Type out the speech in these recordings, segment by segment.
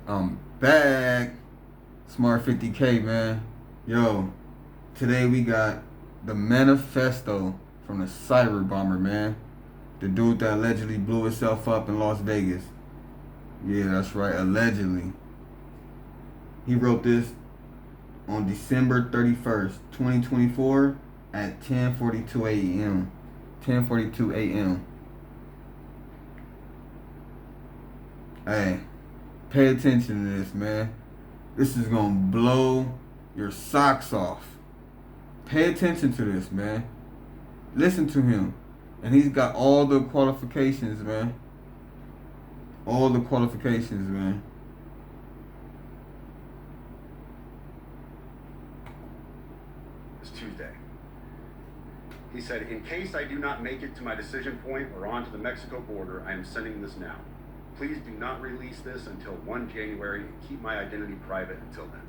I'm back. Smart 50K, man. Yo, today we got the Manifesto from the Cyber Bomber, man. The dude that allegedly blew himself up in Las Vegas. Yeah, that's right, allegedly. He wrote this on December 31st, 2024 at 10:42 a.m. 10:42 a.m. Hey, pay attention to this, man. This is gonna blow your socks off. Pay attention to this, man. Listen to him. And he's got all the qualifications, man. All the qualifications, man. It's Tuesday. He said, in case I do not make it to my decision point or onto the Mexico border, I am sending this now. Please do not release this until 1 January and keep my identity private until then.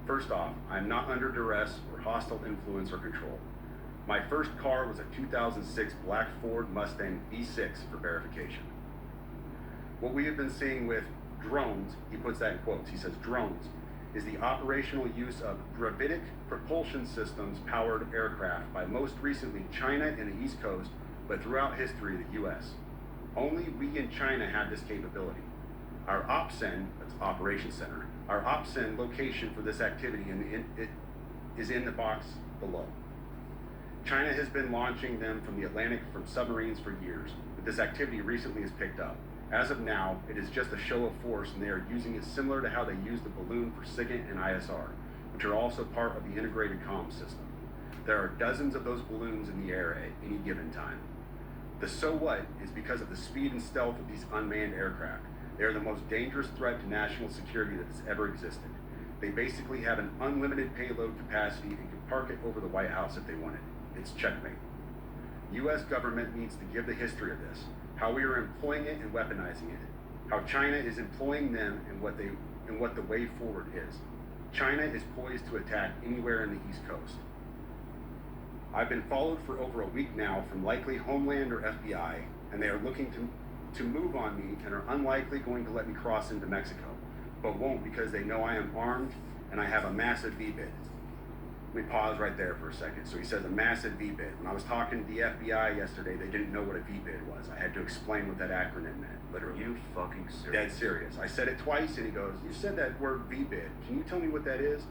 First off, I am not under duress or hostile influence or control. My first car was a 2006 black Ford Mustang V6 for verification. What we have been seeing with drones, he puts that in quotes, he says drones, is the operational use of gravitic propulsion systems powered aircraft by most recently China and the East Coast, but throughout history the US. Only we in China have this capability. Our OPSEN, that's Operations Center, our OPSEN location for this activity it is in the box below. China has been launching them from the Atlantic from submarines for years, but this activity recently has picked up. As of now, it is just a show of force, and they are using it similar to how they use the balloon for SIGINT and ISR, which are also part of the integrated comm system. There are dozens of those balloons in the air at any given time. The so what is because of the speed and stealth of these unmanned aircraft. They are the most dangerous threat to national security that has ever existed. They basically have an unlimited payload capacity and can park it over the White House if they wanted. It's checkmate. U.S. government needs to give the history of this, how we are employing it and weaponizing it, how China is employing them and what the way forward is. China is poised to attack anywhere in the East Coast. I've been followed for over a week now from likely Homeland or FBI, and they are looking to move on me and are unlikely going to let me cross into Mexico, but won't because they know I am armed and I have a massive V-bid. Let me pause right there for a second. So he says a massive V-bid. When I was talking to the FBI yesterday, they didn't know what a V-bid was. I had to explain what that acronym meant, literally. You fucking serious? Dead serious. I said it twice and he goes, you said that word V-bid. Can you tell me what that is?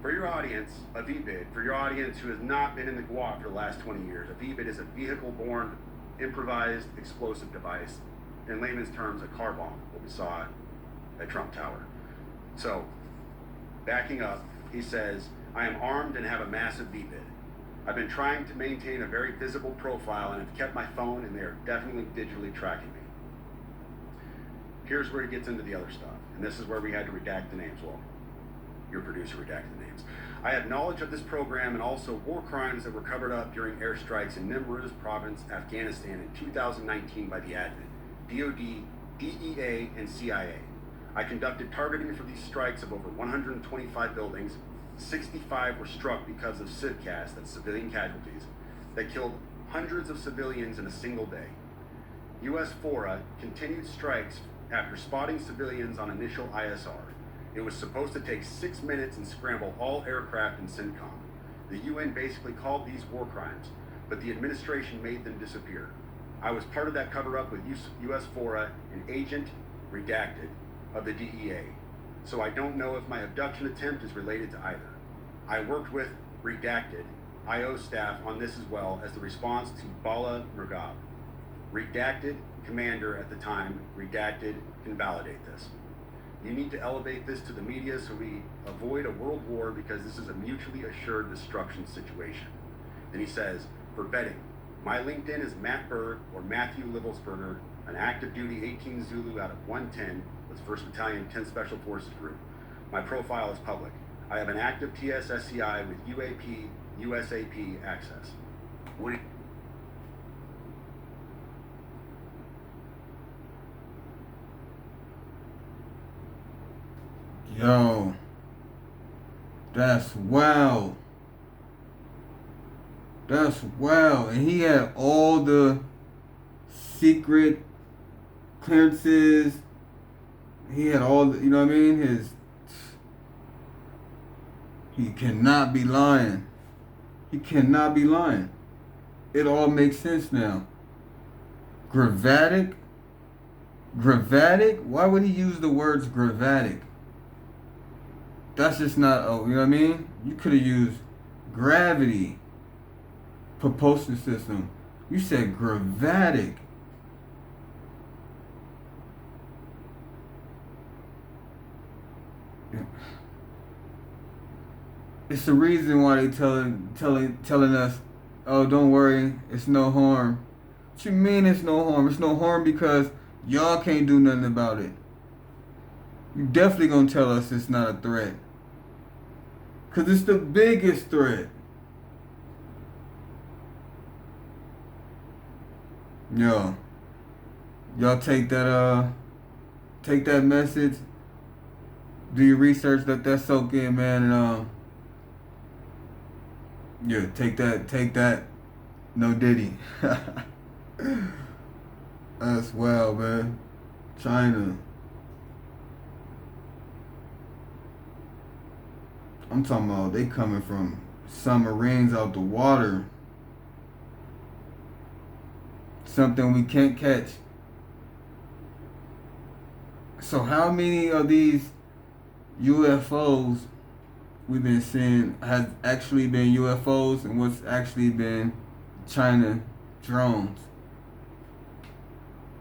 For your audience, a V-bid, for your audience who has not been in the GWAP for the last 20 years, a V-bid is a vehicle-borne improvised explosive device. In layman's terms, a car bomb, what we saw at Trump Tower. So, backing up, he says, I am armed and have a massive V-bid. I've been trying to maintain a very visible profile and have kept my phone, and they are definitely digitally tracking me. Here's where he gets into the other stuff, and this is where we had to redact the names. Well, your producer redacted the names. I have knowledge of this program and also war crimes that were covered up during airstrikes in Nimruz province, Afghanistan in 2019 by the admin, DOD, DEA, and CIA. I conducted targeting for these strikes of over 125 buildings. 65 were struck because of CIVCAS, that's civilian casualties, that killed hundreds of civilians in a single day. U.S. FORA continued strikes after spotting civilians on initial ISR. It was supposed to take 6 minutes and scramble all aircraft in CENTCOM. The UN basically called these war crimes, but the administration made them disappear. I was part of that cover-up with U.S. FORA, an agent, redacted, of the DEA. So I don't know if my abduction attempt is related to either. I worked with redacted IO staff on this as well as the response to Bala Murghab. Redacted commander at the time, redacted can validate this. You need to elevate this to the media so we avoid a world war because this is a mutually assured destruction situation. Then he says, for vetting, my LinkedIn is Matt Berg or Matthew Livelsberger, an active duty 18 Zulu out of 110 with 1st Battalion 10 Special Forces Group. My profile is public. I have an active TSSCI with UAP, USAP access. What Yo, that's wild. That's wild. And he had all the secret clearances. he had all the, you know what I mean? He cannot be lying. He cannot be lying. It all makes sense now. Gravatic? Gravatic? Why would he use the words gravatic? That's just not, oh, you know what I mean? You could have used gravity, propulsion system. You said gravatic. It's the reason why they telling us, oh, don't worry, it's no harm. What you mean it's no harm? It's no harm because y'all can't do nothing about it. You definitely gonna tell us it's not a threat. Cause it's the biggest threat. Yo, y'all take that message, do your research, let that soak in, man, and yeah, take that, no Diddy. That's wild, man. China. I'm talking about they coming from submarines out the water. Something we can't catch. So how many of these UFOs we've been seeing has actually been UFOs and what's actually been China drones?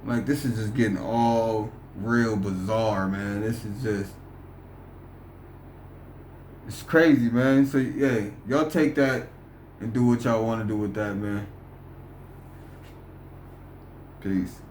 Like, this is just getting all real bizarre, man. This is just, it's crazy, man. So yeah, y'all take that and do what y'all want to do with that, man. Peace.